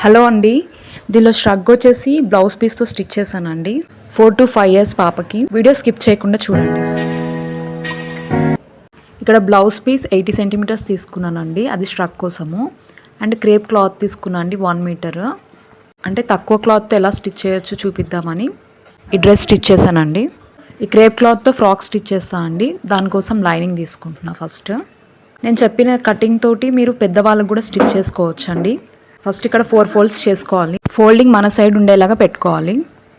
Hello అండి. దీనిలో స్ట్రగ్ వచ్చేసి బ్లౌజ్ పీస్తో స్టిచ్ చేశానండి. 4 to 5 years పాపకి. వీడియో స్కిప్ చేయకుండా చూడండి. ఇక్కడ బ్లౌజ్ పీస్ 80 సెంటీమీటర్స్ తీసుకున్నానండి, అది స్ట్రగ్ కోసము. అండ్ క్రేప్ క్లాత్ తీసుకున్నా అండి 1 మీటర్. అంటే తక్కువ క్లాత్తో ఎలా స్టిచ్ చేయొచ్చు చూపిద్దామని ఈ డ్రెస్ స్టిచ్ చేశానండి. ఈ క్రేప్ క్లాత్తో ఫ్రాక్ స్టిచ్ చేస్తాను అండి. దానికోసం లైనింగ్ తీసుకుంటున్నా ఫస్ట్. నేను చెప్పిన కటింగ్ తోటి మీరు పెద్దవాళ్ళకు కూడా స్టిచ్ చేసుకోవచ్చండి. ఫస్ట్ ఇక్కడ 4 ఫోల్డ్స్ చేసుకోవాలి. ఫోల్డింగ్ మన సైడ్ ఉండేలాగా పెట్టుకోవాలి.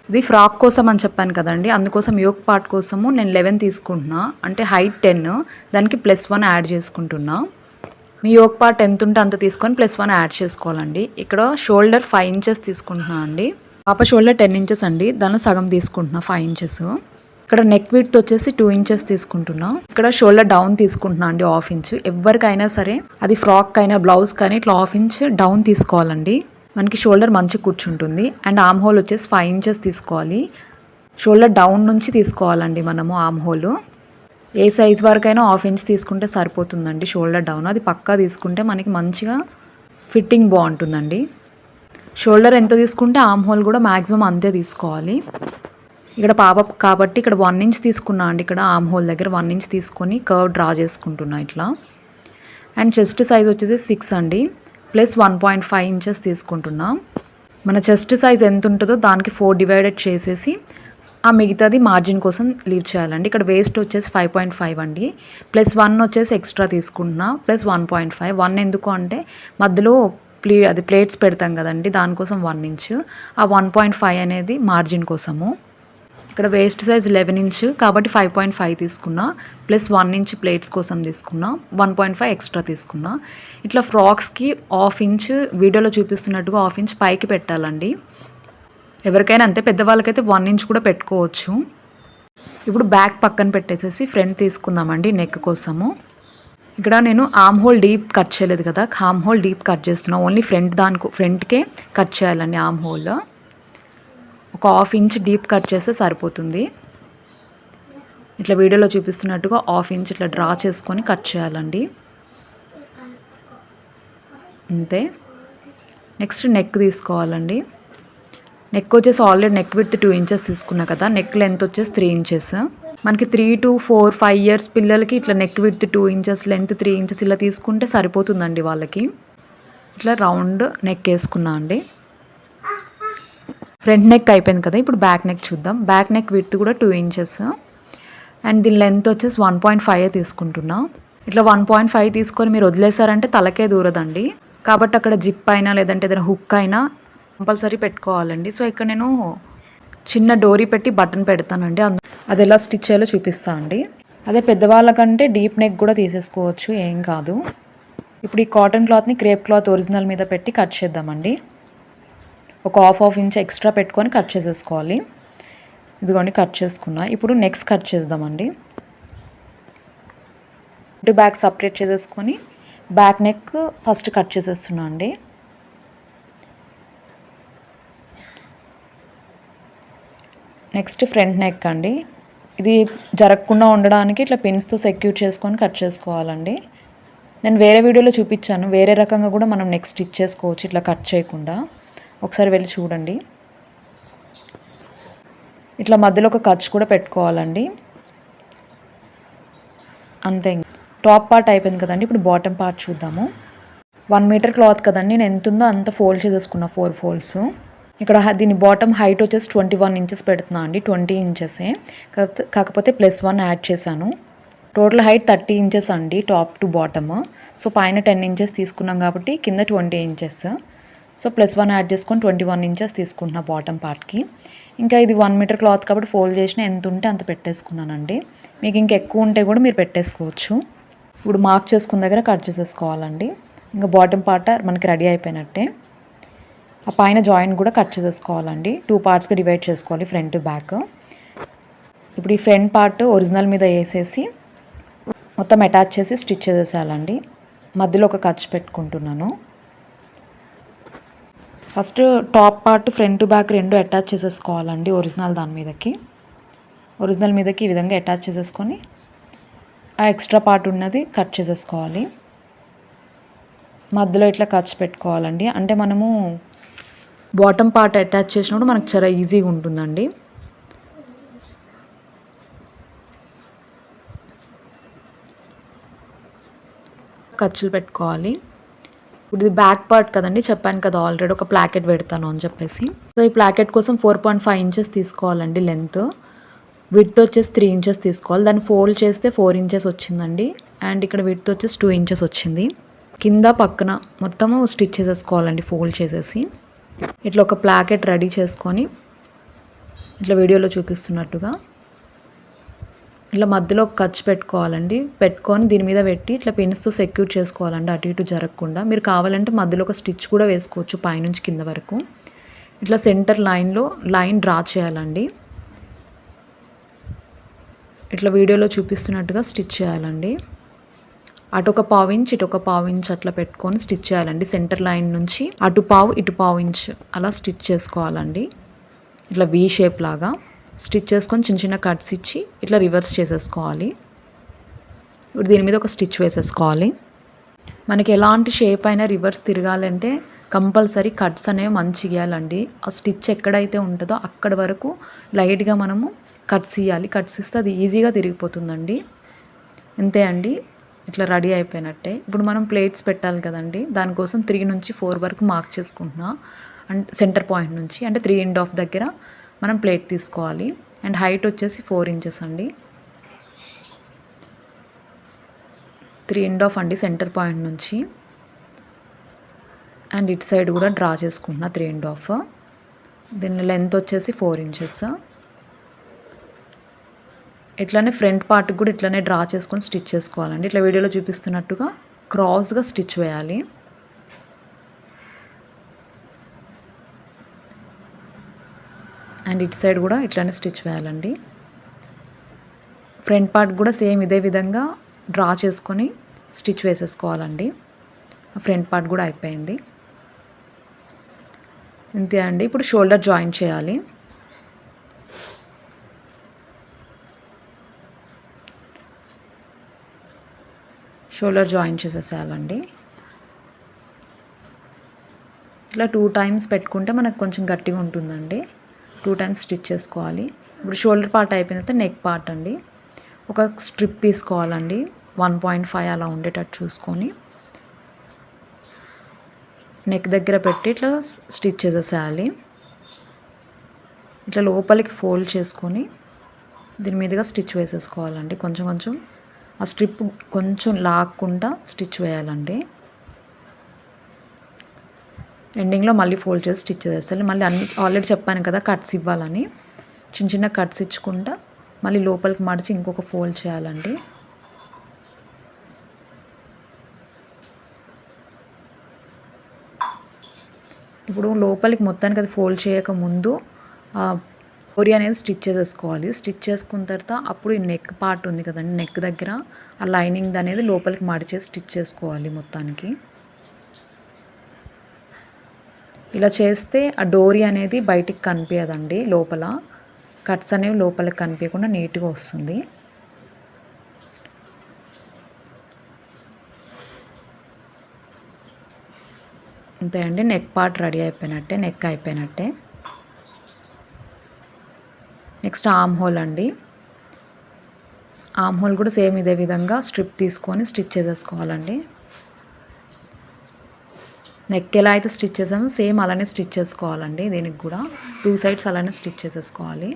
ఇది ఫ్రాక్ కోసం అని చెప్పాను కదండి, అందుకోసం యోక్ పార్ట్ కోసము నేను 11 తీసుకుంటున్నా. అంటే హైట్ 10, దానికి +1 యాడ్ చేసుకుంటున్నా. మీ యోక్ పార్ట్ ఎంత ఉంటే అంత తీసుకొని +1 యాడ్ చేసుకోవాలండి. ఇక్కడ షోల్డర్ 5 ఇంచెస్ తీసుకుంటున్నా అండి. పాప షోల్డర్ 10 ఇంచెస్ అండి, దానిలో సగం తీసుకుంటున్నా 5 ఇంచెస్. ఇక్కడ నెక్ విడ్త్ వచ్చేసి 2 ఇంచెస్ తీసుకుంటున్నా. ఇక్కడ షోల్డర్ డౌన్ తీసుకుంటున్నా అండి, 1/2 ఇంచ్. ఎవరికైనా సరే అది ఫ్రాక్ అయినా బ్లౌజ్ కానీ ఇట్లా 1/2 ఇంచ్ డౌన్ తీసుకోవాలండి, మనకి షోల్డర్ మంచిగా కూర్చుంటుంది. అండ్ ఆర్మ్ హోల్ వచ్చేసి 5 ఇంచెస్ తీసుకోవాలి. షోల్డర్ డౌన్ నుంచి తీసుకోవాలండి మనము ఆర్మ్ హోల్. ఏ సైజ్ వరకైనా 1/2 ఇంచ్ తీసుకుంటే సరిపోతుందండి షోల్డర్ డౌన్. అది పక్కా తీసుకుంటే మనకి మంచిగా ఫిట్టింగ్ బాగుంటుందండి. షోల్డర్ ఎంత తీసుకుంటే ఆర్మ్ హోల్ కూడా మ్యాక్సిమం అంతే తీసుకోవాలి. ఇక్కడ పాప కాబట్టి ఇక్కడ 1 ఇంచ్ తీసుకున్నా అండి. ఇక్కడ ఆర్మ్ హోల్ దగ్గర 1 ఇంచ్ తీసుకొని కర్వ్ డ్రా చేసుకుంటున్నా ఇట్లా. అండ్ చెస్ట్ సైజ్ వచ్చేసి 6 అండి, ప్లస్ 1.5 ఇంచెస్ తీసుకుంటున్నా. మన చెస్ట్ సైజ్ ఎంత ఉంటుందో దానికి 4 డివైడెడ్ చేసేసి ఆ మిగతాది మార్జిన్ కోసం లీవ్ చేయాలండి. ఇక్కడ వేస్ట్ వచ్చేసి 5.5 అండి, +1 వచ్చేసి ఎక్స్ట్రా తీసుకుంటున్నా, ప్లస్ 1.5. 1 ఎందుకు అంటే మధ్యలో ప్లేట్స్ పెడతాం కదండి, దానికోసం 1 ఇంచ్. ఆ 1.5 అనేది మార్జిన్ కోసము. ఇక్కడ వేస్ట్ సైజ్ 11 ఇంచ్ కాబట్టి 5.5 తీసుకున్నా, ప్లస్ 1 ఇంచ్ ప్లేట్స్ కోసం తీసుకున్నా, 1.5 ఎక్స్ట్రా తీసుకున్నా. ఇట్లా ఫ్రాక్స్కి 1/2 ఇంచ్ వీడియోలో చూపిస్తున్నట్టుగా 1/2 ఇంచ్ పైకి పెట్టాలండి. ఎవరికైనా అంతే, పెద్దవాళ్ళకైతే 1 ఇంచ్ కూడా పెట్టుకోవచ్చు. ఇప్పుడు బ్యాక్ పక్కన పెట్టేసేసి ఫ్రంట్ తీసుకుందామండి నెక్ కోసము. ఇక్కడ నేను ఆర్మ్ హోల్ డీప్ కట్ చేయలేదు కదా, ఆర్మ్ హోల్ డీప్ కట్ చేస్తున్నా. ఓన్లీ ఫ్రంట్కే కట్ చేయాలండి ఆర్మ్ హోల్. ఒక 1/2 ఇంచ్ డీప్ కట్ చేస్తే సరిపోతుంది. ఇట్లా వీడియోలో చూపిస్తున్నట్టుగా 1/2 ఇంచ్ ఇట్లా డ్రా చేసుకొని కట్ చేయాలండి, అంతే. నెక్స్ట్ నెక్ తీసుకోవాలండి. నెక్ వచ్చేసి ఆల్రెడీ నెక్ విడ్త్ 2 ఇంచెస్ తీసుకున్నా కదా, నెక్ లెంత్ వచ్చేసి 3 ఇంచెస్. మనకి 3 to 4, 5 years పిల్లలకి ఇట్లా neck width 2 inches, length 3 inches ఇలా తీసుకుంటే సరిపోతుందండి వాళ్ళకి. ఇట్లా రౌండ్ నెక్ వేసుకున్నా అండి. ఫ్రంట్ నెక్ అయిపోయింది కదా, ఇప్పుడు బ్యాక్ నెక్ చూద్దాం. బ్యాక్ నెక్ విడ్త్ కూడా 2 ఇంచెస్. అండ్ దీని లెంత్ వచ్చేసి 1.5 తీసుకుంటున్నా. ఇట్లా 1.5 తీసుకొని మీరు వదిలేసారంటే తలకే దూరదండి, కాబట్టి అక్కడ జిప్ అయినా లేదంటే ఏదైనా హుక్ అయినా కంపల్సరీ పెట్టుకోవాలండి. సో ఇక్కడ నేను చిన్న డోరీ పెట్టి బటన్ పెడతానండి, అది ఎలా స్టిచ్ చేయాలో చూపిస్తా అండి. అదే పెద్దవాళ్ళకంటే డీప్ నెక్ కూడా తీసేసుకోవచ్చు, ఏం కాదు. ఇప్పుడు ఈ కాటన్ క్లాత్ని క్రేప్ క్లాత్ ఒరిజినల్ మీద పెట్టి కట్ చేద్దామండి. ఒక 1/2 ఇంచ్ ఎక్స్ట్రా పెట్టుకొని కట్ చేసేసుకోవాలి. ఇదిగోండి కట్ చేసుకున్నా. ఇప్పుడు నెక్స్ట్ కట్ చేద్దామండి. బ్యాక్ సపరేట్ చేసేసుకొని బ్యాక్ నెక్ ఫస్ట్ కట్ చేసేస్తున్నా అండి. నెక్స్ట్ ఫ్రంట్ నెక్ అండి. ఇది జరగకుండా ఉండడానికి ఇట్లా పిన్స్తో సెక్యూర్ చేసుకొని కట్ చేసుకోవాలండి. నేను వేరే వీడియోలో చూపించాను, వేరే రకంగా కూడా మనం నెక్స్ట్ స్టిచ్ చేసుకోవచ్చు ఇట్లా కట్ చేయకుండా. ఒకసారి వెళ్ళి చూడండి. ఇట్లా మధ్యలో ఒక ఖర్చు కూడా పెట్టుకోవాలండి, అంతే. టాప్ పార్ట్ అయిపోయింది కదండి, ఇప్పుడు బాటమ్ పార్ట్ చూద్దాము. 1 మీటర్ క్లాత్ కదండి, నేను ఎంత ఉందో అంత ఫోల్డ్ చేసేసుకున్నా, 4 ఫోల్డ్స్. ఇక్కడ దీని బాటమ్ హైట్ వచ్చేసి 21 ఇంచెస్ పెడుతున్నా అండి, 20 ఇంచెసే. కాకపోతే +1 యాడ్ చేశాను. టోటల్ హైట్ 30 ఇంచెస్ అండి, టాప్ టు బాటమ్. సో పైన 10 ఇంచెస్ తీసుకున్నాం కాబట్టి కింద 20 ఇంచెస్. సో +1 యాడ్ చేసుకొని 21 ఇంచెస్ తీసుకుంటున్నా బాటమ్ పార్ట్కి. ఇంకా ఇది 1 మీటర్ క్లాత్ కాబట్టి ఫోల్డ్ చేసిన ఎంత ఉంటే అంత పెట్టేసుకున్నానండి. మీకు ఇంకా ఎక్కువ ఉంటే కూడా మీరు పెట్టేసుకోవచ్చు. ఇప్పుడు మార్క్ చేసుకున్న దగ్గర కట్ చేసేసుకోవాలండి. ఇంకా బాటమ్ పార్ట్ మనకి రెడీ అయిపోయినట్టే. ఆ పైన జాయింట్ కూడా కట్ చేసేసుకోవాలండి. 2 పార్ట్స్గా డివైడ్ చేసుకోవాలి, ఫ్రంట్ బ్యాక్. ఇప్పుడు ఈ ఫ్రంట్ పార్ట్ ఒరిజినల్ మీద వేసేసి మొత్తం అటాచ్ చేసి స్టిచ్ చేసేసేయాలండి. మధ్యలో ఒక ఖర్చు పెట్టుకుంటున్నాను. First top part front back రెండు అటాచ్ చేసేసుకోవాలండి ఒరిజినల్ దాని మీదకి. ఒరిజినల్ మీదకి ఈ విధంగా అటాచ్ చేసేసుకొని ఆ ఎక్స్ట్రా పార్ట్ ఉన్నది కట్ చేసేసుకోవాలి. మధ్యలో ఇట్లా ఖర్చు పెట్టుకోవాలండి. అంటే మనము బాటమ్ పార్ట్ అటాచ్ చేసినప్పుడు మనకు చాలా ఈజీగా ఉంటుందండి. ఖర్చులు పెట్టుకోవాలి. ఇప్పుడు ఇది బ్యాక్ పార్ట్ కదండి, చెప్పాను కదా ఆల్రెడీ ఒక ప్లాకెట్ పెడతాను అని చెప్పేసి. సో ఈ ప్లాకెట్ కోసం 4.5 ఇంచెస్ తీసుకోవాలండి లెంత్. విడ్త్ వచ్చేసి 3 ఇంచెస్ తీసుకోవాలి. దాన్ని ఫోల్డ్ చేస్తే 4 ఇంచెస్ వచ్చిందండి. అండ్ ఇక్కడ విడ్త్ వచ్చేసి 2 ఇంచెస్ వచ్చింది. కింద పక్కన మొత్తము స్టిచ్ చేసేసుకోవాలండి ఫోల్డ్ చేసేసి. ఇట్లా ఒక ప్లాకెట్ రెడీ చేసుకొని ఇట్లా వీడియోలో చూపిస్తున్నట్టుగా ఇట్లా మధ్యలో ఒక ఖర్చు పెట్టుకోవాలండి. పెట్టుకొని దీని మీద పెట్టి ఇట్లా పిన్స్తో సెక్యూర్ చేసుకోవాలండి, అటు ఇటు జరగకుండా. మీరు కావాలంటే మధ్యలో ఒక స్టిచ్ కూడా వేసుకోవచ్చు పైనుంచి కింద వరకు. ఇట్లా సెంటర్ లైన్లో లైన్ డ్రా చేయాలండి. ఇట్లా వీడియోలో చూపిస్తున్నట్టుగా స్టిచ్ చేయాలండి. అటొక పావు ఇంచ్ ఇటొక పావు ఇంచ్ అట్లా పెట్టుకొని స్టిచ్ చేయాలండి. సెంటర్ లైన్ నుంచి అటు పావు ఇటు పావు ఇంచ్ అలా స్టిచ్ చేసుకోవాలండి. ఇట్లా వీ షేప్ లాగా స్టిచ్ చేసుకొని చిన్న చిన్న కట్స్ ఇచ్చి ఇట్లా రివర్స్ చేసేసుకోవాలి. ఇప్పుడు దీని మీద ఒక స్టిచ్ వేసేసుకోవాలి. మనకి ఎలాంటి షేప్ అయినా రివర్స్ తిరగాలంటే కంపల్సరీ కట్స్ అనేవి మంచిగా ఇవ్వాలండి. ఆ స్టిచ్ ఎక్కడైతే ఉంటుందో అక్కడ వరకు లైట్గా మనము కట్స్ ఇవ్వాలి. కట్స్ ఇస్తే అది ఈజీగా తిరిగిపోతుందండి. అంతే అండి, ఇట్లా రెడీ అయిపోయినట్టే. ఇప్పుడు మనం ప్లేట్స్ పెట్టాలి కదండి, దానికోసం 3 నుంచి 4 వరకు మార్క్ చేసుకుంటున్నా. అంటే సెంటర్ పాయింట్ నుంచి అంటే 3.5 దగ్గర మనం ప్లేట్ తీసుకోవాలి. అండ్ హైట్ వచ్చేసి 4 ఇంచెస్ అండి. 3.5 అండి సెంటర్ పాయింట్ నుంచి. అండ్ ఇటు సైడ్ కూడా డ్రా చేసుకుంటున్నా 3.5. దీని లెంత్ వచ్చేసి 4 ఇంచెస్. ఇట్లానే ఫ్రంట్ పార్ట్ కూడా ఇట్లానే డ్రా చేసుకొని స్టిచ్ చేసుకోవాలండి. ఇట్లా వీడియోలో చూపిస్తున్నట్టుగా క్రాస్గా స్టిచ్ వేయాలి. అండ్ ఇటు సైడ్ కూడా ఇట్లానే స్టిచ్ వేయాలండి. ఫ్రంట్ పార్ట్ కూడా సేమ్ ఇదే విధంగా డ్రా చేసుకొని స్టిచ్ వేసేసుకోవాలండి. ఫ్రంట్ పార్ట్ కూడా అయిపోయింది. అంతే అండి. ఇప్పుడు షోల్డర్ జాయిన్ చేయాలి. షోల్డర్ జాయిన్ చేసేసేయాలండి. ఇట్లా 2 టైమ్స్ పెట్టుకుంటే మనకు కొంచెం గట్టిగా ఉంటుందండి. 2 టైమ్స్ స్టిచ్ చేసుకోవాలి. ఇప్పుడు షోల్డర్ పార్ట్ అయిపోయిన తర్వాత నెక్ పార్ట్ అండి. ఒక స్ట్రిప్ తీసుకోవాలండి, 1.5 అలా ఉండేటట్టు చూసుకొని నెక్ దగ్గర పెట్టి ఇట్లా స్టిచ్ చేసేసేయాలి. ఇట్లా లోపలికి ఫోల్డ్ చేసుకొని దీని మీదుగా స్టిచ్ వేసేసుకోవాలండి. కొంచెం కొంచెం ఆ స్ట్రిప్ కొంచెం లాక్కుండా స్టిచ్ వేయాలండి. ఎండింగ్లో మళ్ళీ ఫోల్డ్ చేసి స్టిచ్ చేసేయాలి. మళ్ళీ అన్ని ఆల్రెడీ చెప్పాను కదా కట్స్ ఇవ్వాలని, చిన్న చిన్న కట్స్ ఇచ్చుకుంటా మళ్ళీ లోపలికి మడిచి ఇంకొక ఫోల్డ్ చేయాలండి. ఇప్పుడు లోపలికి మొత్తానికి అది ఫోల్డ్ చేయక ముందు డోరీ అనేది స్టిచ్ చేసేసుకోవాలి. స్టిచ్ చేసుకున్న తర్వాత అప్పుడు ఈ నెక్ పార్ట్ ఉంది కదండి, నెక్ దగ్గర ఆ లైనింగ్ అనేది లోపలికి మడిచేసి స్టిచ్ చేసుకోవాలి మొత్తానికి. ఇలా చేస్తే ఆ డోరీ అనేది బయటికి కనిపించదండి. లోపల కట్స్ అనేవి లోపలికి కనిపించకుండా నీట్గా వస్తుంది. అంతే అండి, నెక్ పార్ట్ రెడీ అయిపోయినట్టే, నెక్ అయిపోయినట్టే. నెక్స్ట్ ఆర్మ్ హోల్ అండి. ఆర్మ్ హోల్ కూడా సేమ్ ఇదే విధంగా స్ట్రిప్ తీసుకొని స్టిచ్ చేసేసుకోవాలండి. నెక్ ఎలా అయితే స్టిచ్ చేసామో సేమ్ అలానే స్టిచ్ చేసుకోవాలండి. దీనికి కూడా 2 సైడ్స్ అలానే స్టిచ్ చేసేసుకోవాలి.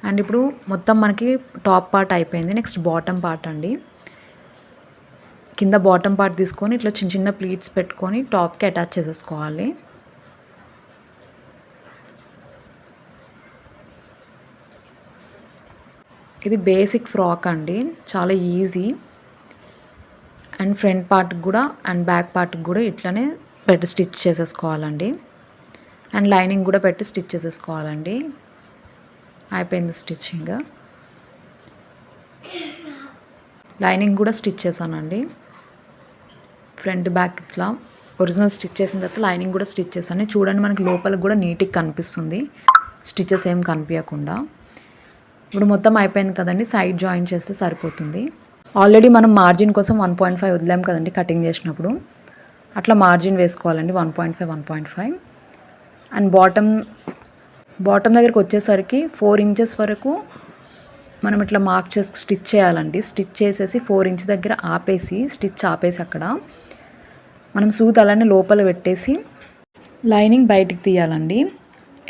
అండ్ ఇప్పుడు మొత్తం మనకి టాప్ పార్ట్ అయిపోయింది. నెక్స్ట్ బాటమ్ పార్ట్ అండి. కింద బాటమ్ పార్ట్ తీసుకొని ఇట్లా చిన్న చిన్న ప్లీట్స్ పెట్టుకొని టాప్కి అటాచ్ చేసేసుకోవాలి. ఇది బేసిక్ ఫ్రాక్ అండి, చాలా ఈజీ. అండ్ ఫ్రంట్ పార్ట్ కూడా అండ్ బ్యాక్ పార్ట్ కూడా ఇట్లానే పెట్టి స్టిచ్ చేసేసుకోవాలండి. అండ్ లైనింగ్ కూడా పెట్టి స్టిచ్ చేసేసుకోవాలండి. అయిపోయింది స్టిచ్చింగ్. లైనింగ్ కూడా స్టిచ్ చేశానండి. ఫ్రంట్ బ్యాక్ ఇట్లా ఒరిజినల్ స్టిచ్ చేసిన తర్వాత లైనింగ్ కూడా స్టిచ్ చేశాను. చూడండి మనకి లోపలికి కూడా నీట్గా కనిపిస్తుంది, స్టిచెస్ ఏం కనిపించకుండా. ఇప్పుడు మొత్తం అయిపోయింది కదండి, సైడ్ జాయిన్ చేస్తే సరిపోతుంది. ఆల్రెడీ మనం మార్జిన్ కోసం 1.5 వదిలాం కదండి కటింగ్ చేసినప్పుడు, అట్లా మార్జిన్ వేసుకోవాలండి. 1.5 1.5 అండ్ బాటమ్ దగ్గరికి వచ్చేసరికి 4 ఇంచెస్ వరకు మనం ఇట్లా మార్క్ చేసి స్టిచ్ చేయాలండి. స్టిచ్ చేసేసి 4 ఇంచ్ దగ్గర ఆపేసి స్టిచ్ ఆపేసి అక్కడ మనం సూది అలానే లోపల పెట్టేసి లైనింగ్ బయటికి తీయాలండి.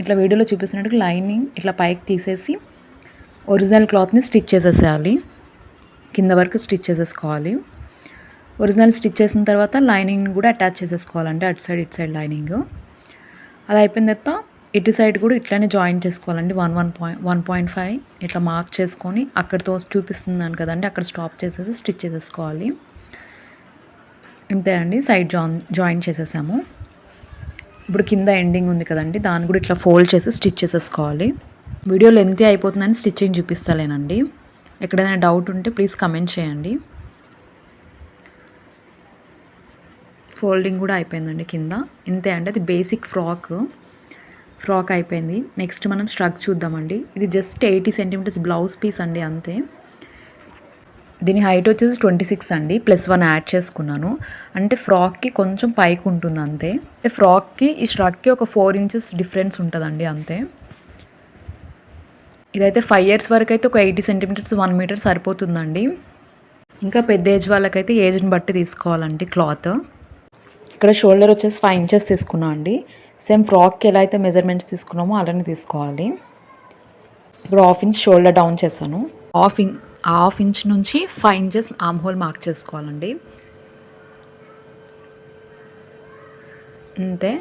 ఇట్లా వీడియోలో చూపిస్తున్నట్టు లైనింగ్ ఇట్లా పైకి తీసేసి ఒరిజినల్ క్లాత్ని స్టిచ్ చేసేసేయాలి. కింద వరకు స్టిచ్ చేసేసుకోవాలి. ఒరిజినల్ స్టిచ్ చేసిన తర్వాత లైనింగ్ కూడా అటాచ్ చేసేసుకోవాలంటే అటు సైడ్ ఇటు సైడ్ లైనింగ్. అది అయిపోయిన తర్వాత ఇటు సైడ్ కూడా ఇట్లానే జాయిన్ చేసుకోవాలండి. 1.5 ఇట్లా మార్క్ చేసుకొని అక్కడితో చూపిస్తున్నాను కదండి అక్కడ స్టాప్ చేసేసి స్టిచ్ చేసేసుకోవాలి. అంతే అండి, సైడ్ జాయిన్ చేసేసాము. ఇప్పుడు కింద ఎండింగ్ ఉంది కదండి దాన్ని కూడా ఇట్లా ఫోల్డ్ చేసి స్టిచ్ చేసేసుకోవాలి. వీడియో లెంతీ అయిపోతుందని స్టిచ్చింగ్ చూపిస్తలేనండి. ఎక్కడైనా డౌట్ ఉంటే ప్లీజ్ కమెంట్ చేయండి. ఫోల్డింగ్ కూడా అయిపోయిందండి కింద. ఇంతే అండి, అది బేసిక్ ఫ్రాక్ అయిపోయింది. నెక్స్ట్ మనం స్ట్రక్ చూద్దామండి. ఇది జస్ట్ 80 సెంటీమీటర్స్ బ్లౌజ్ పీస్ అండి, అంతే. దీని హైట్ వచ్చేసి 26 అండి, +1 యాడ్ చేసుకున్నాను. అంటే ఫ్రాక్కి కొంచెం పైకి ఉంటుంది అంతే. ఫ్రాక్కి ఈ స్ట్రక్కి ఒక 4 ఇంచెస్ డిఫరెన్స్ ఉంటుందండి అంతే. ఇదైతే 5 ఇయర్స్ వరకు అయితే ఒక 80 సెంటీమీటర్స్ 1 మీటర్ సరిపోతుందండి. ఇంకా పెద్ద ఏజ్ వాళ్ళకైతే ఏజ్ని బట్టి తీసుకోవాలండి క్లాత్. ఇక్కడ షోల్డర్ వచ్చేసి 5 ఇంచెస్ తీసుకున్నాం అండి. సేమ్ ఫ్రాక్కి ఎలా అయితే మెజర్మెంట్స్ తీసుకున్నామో అలానే తీసుకోవాలి. ఇప్పుడు 1/2 ఇంచ్ షోల్డర్ డౌన్ చేశాను. హాఫ్ ఇంచ్ నుంచి 5 ఇంచెస్ ఆర్మ్ హోల్ మార్క్ చేసుకోవాలండి. అంతే.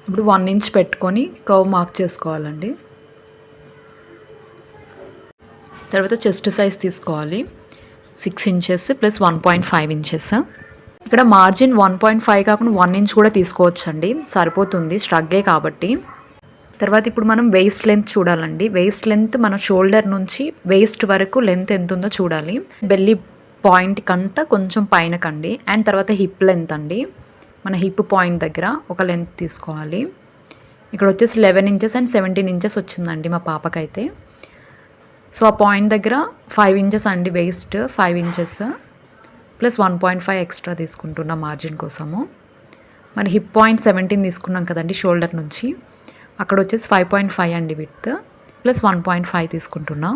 ఇప్పుడు 1 ఇంచ్ పెట్టుకొని కర్వ్ మార్క్ చేసుకోవాలండి. తర్వాత చెస్ట్ సైజ్ తీసుకోవాలి. 6 ఇంచెస్ ప్లస్ 1.5 ఇంచెస్. ఇక్కడ మార్జిన్ 1.5 కాకుండా 1 ఇంచ్ కూడా తీసుకోవచ్చు అండి, సరిపోతుంది స్ట్రగ్గే కాబట్టి. తర్వాత ఇప్పుడు మనం వేస్ట్ లెంత్ చూడాలండి. వేస్ట్ లెంత్ మన షోల్డర్ నుంచి వేస్ట్ వరకు లెంత్ ఎంత ఉందో చూడాలి. బెల్లీ పాయింట్ కంట కొంచెం పైన కండి. అండ్ తర్వాత హిప్ లెంత్ అండి, మన హిప్ పాయింట్ దగ్గర ఒక లెంత్ తీసుకోవాలి. ఇక్కడ వచ్చేసి 11 ఇంచెస్ అండ్ 17 ఇంచెస్ వచ్చిందండి మా పాపకైతే. సో ఆ పాయింట్ దగ్గర 5 ఇంచెస్ అండి వేస్ట్, 5 ఇంచెస్ ప్లస్ 1.5 ఎక్స్ట్రా తీసుకుంటున్నా మార్జిన్ కోసము. మరి హిప్ పాయింట్ 17 తీసుకున్నాం కదండి షోల్డర్ నుంచి, అక్కడ వచ్చేసి 5.5 అండి విడ్త్ ప్లస్ 1.5 తీసుకుంటున్నా.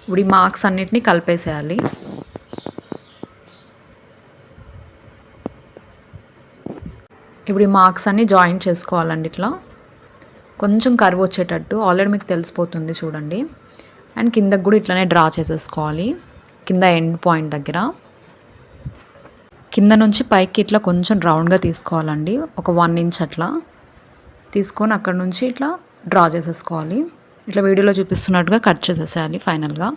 ఇప్పుడు ఈ మార్క్స్ అన్నిటినీ కలిపేసేయాలి. ఇప్పుడు ఈ మార్క్స్ అన్నీ జాయిన్ చేసుకోవాలండి. ఇట్లా కొంచెం కర్వ్ వచ్చేటట్టు ఆల్రెడీ మీకు తెలిసిపోతుంది చూడండి. అండ్ కిందకు కూడా ఇట్లానే డ్రా చేసేసుకోవాలి. కింద ఎండ్ పాయింట్ దగ్గర కింద నుంచి పైకి ఇట్లా కొంచెం రౌండ్గా తీసుకోవాలండి. ఒక 1 ఇంచ్ అట్లా తీసుకొని అక్కడ నుంచి ఇట్లా డ్రా చేసేసుకోవాలి. ఇట్లా వీడియోలో చూపిస్తున్నట్టుగా కట్ చేసేసేయాలి ఫైనల్గా.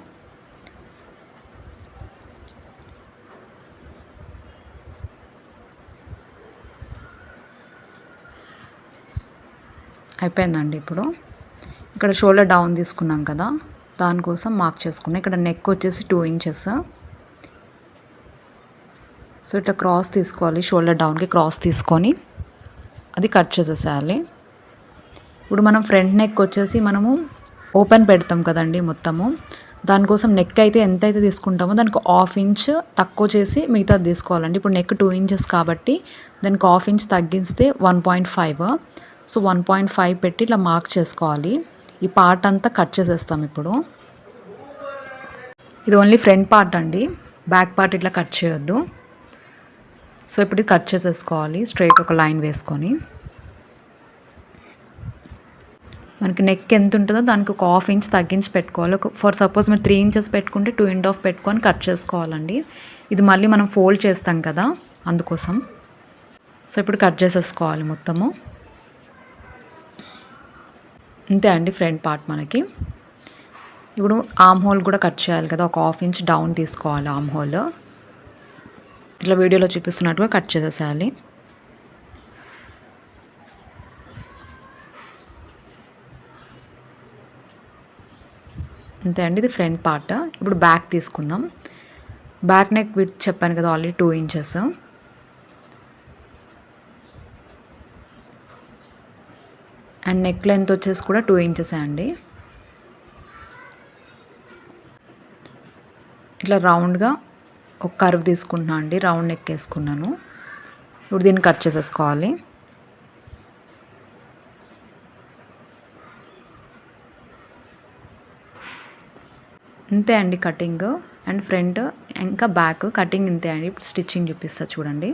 అయిపోయిందండి. ఇప్పుడు ఇక్కడ షోల్డర్ డౌన్ తీసుకున్నాం కదా, దానికోసం మార్క్ చేసుకున్నాం. ఇక్కడ నెక్ వచ్చేసి 2 ఇంచెస్. సో ఇట్లా క్రాస్ తీసుకోవాలి, షోల్డర్ డౌన్కి క్రాస్ తీసుకొని అది కట్ చేసేసేయాలి. ఇప్పుడు మనం ఫ్రంట్ నెక్ వచ్చేసి మనము ఓపెన్ పెడతాం కదండి మొత్తము, దానికోసం నెక్ అయితే ఎంత అయితే తీసుకుంటామో దానికి 1/2 ఇంచ్ తక్కువ చేసి మిగతాది తీసుకోవాలండి. ఇప్పుడు నెక్ 2 ఇంచెస్ కాబట్టి దానికి 1/2 ఇంచ్ తగ్గిస్తే 1.5. సో 1.5 పెట్టి ఇట్లా మార్క్ చేసుకోవాలి. ఈ పార్ట్ అంతా కట్ చేసేస్తాం ఇప్పుడు. ఇది ఓన్లీ ఫ్రంట్ పార్ట్ అండి, బ్యాక్ పార్ట్ ఇట్లా కట్ చేయొద్దు. సో ఇప్పుడు కట్ చేసేసుకోవాలి స్ట్రైట్ ఒక లైన్ వేసుకొని. మనకి నెక్ ఎంత ఉంటుందో దానికి ఒక 1/2 ఇంచ్ తగ్గించి పెట్టుకోవాలి. ఫర్ సపోజ్ మీరు 3 ఇంచెస్ పెట్టుకుంటే 2.5 పెట్టుకొని కట్ చేసుకోవాలండి. ఇది మళ్ళీ మనం ఫోల్డ్ చేస్తాం కదా అందుకోసం. సో ఇప్పుడు కట్ చేసేసుకోవాలి మొత్తము. అంతే అండి ఫ్రంట్ పార్ట్ మనకి. ఇప్పుడు ఆర్మ్ హోల్ కూడా కట్ చేయాలి కదా, ఒక 1/2 ఇంచ్ డౌన్ తీసుకోవాలి ఆర్మ్ హోల్. ఇట్లా వీడియోలో చూపిస్తున్నట్టుగా కట్ చేసేసేయాలి. అంతే అండి, ఇది ఫ్రంట్ పార్ట్. ఇప్పుడు బ్యాక్ తీసుకుందాం. బ్యాక్ నెక్ విడ్త్ చెప్పాను కదా already 2 inches. And neck length వచ్చేసి కూడా 2 ఇంచెస్ అండి. ఇట్లా రౌండ్గా ఒక కర్వ్ తీసుకుంటున్నాను అండి, రౌండ్ నెక్ వేసుకున్నాను. ఇప్పుడు దీన్ని కట్ చేసేసుకోవాలి. ఇంతే అండి కటింగ్. అండ్ ఫ్రంట్ ఇంకా బ్యాక్ కటింగ్ ఇంతే అండి. ఇప్పుడు స్టిచ్చింగ్ చూపిస్తా చూడండి.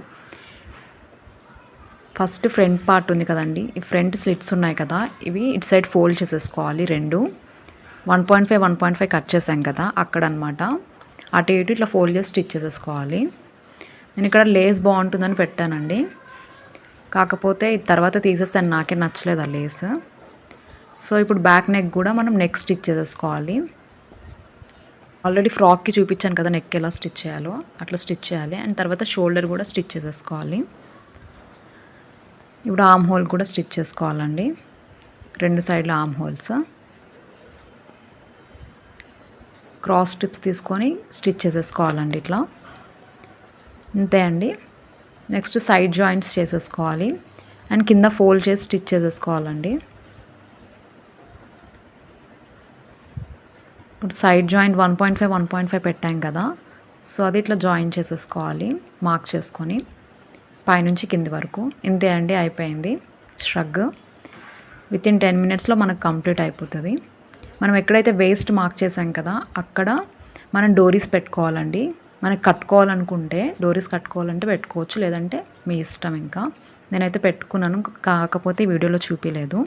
ఫస్ట్ ఫ్రంట్ పార్ట్ ఉంది కదండి, ఈ ఫ్రంట్ స్లిట్స్ ఉన్నాయి కదా, ఇవి ఇటు సైడ్ ఫోల్డ్ చేసేసుకోవాలి రెండు. 1.5 కట్ చేసాం కదా అక్కడ అనమాట. అటు ఇటు ఇట్లా ఫోల్డ్ చేసి స్టిచ్ చేసేసుకోవాలి. నేను ఇక్కడ లేస్ బాగుంటుందని పెట్టానండి, కాకపోతే తర్వాత తీసేసాను, నాకే నచ్చలేదు ఆ లేస్. సో ఇప్పుడు బ్యాక్ నెక్ కూడా మనం నెక్ స్టిచ్ చేసేసుకోవాలి. ఆల్రెడీ ఫ్రాక్కి చూపించాను కదా నెక్ ఎలా స్టిచ్ చేయాలో, అట్లా స్టిచ్ చేయాలి. అండ్ తర్వాత షోల్డర్ కూడా స్టిచ్ చేసేసుకోవాలి. ఇప్పుడు ఆర్మ్ హోల్ కూడా స్టిచ్ చేసుకోవాలండి, రెండు సైడ్ల ఆర్మ్ హోల్స్. క్రాస్ స్ట్రిప్స్ తీసుకొని స్టిచ్ చేసేసుకోవాలండి ఇట్లా. అంతే అండి. నెక్స్ట్ సైడ్ జాయింట్స్ చేసేసుకోవాలి అండ్ కింద ఫోల్డ్ చేసి స్టిచ్ చేసేసుకోవాలండి. ఇప్పుడు సైడ్ జాయింట్ 1.5 పెట్టాం కదా, సో అది ఇట్లా జాయిన్ చేసేసుకోవాలి మార్క్ చేసుకొని పైనుంచి కింది వరకు. ఇంతే అండి, అయిపోయింది ష్రగ్. వితిన్ 10 మినిట్స్లో మనకు కంప్లీట్ అయిపోతుంది. మనం ఎక్కడైతే వేస్ట్ మార్క్ చేసాం కదా అక్కడ మనం డోరీస్ పెట్టుకోవాలండి. మనకి కట్టుకోవాలనుకుంటే డోరీస్ కట్టుకోవాలంటే పెట్టుకోవచ్చు, లేదంటే మీ ఇష్టం. ఇంకా నేనైతే పెట్టుకున్నాను, కాకపోతే వీడియోలో చూపించలేదు.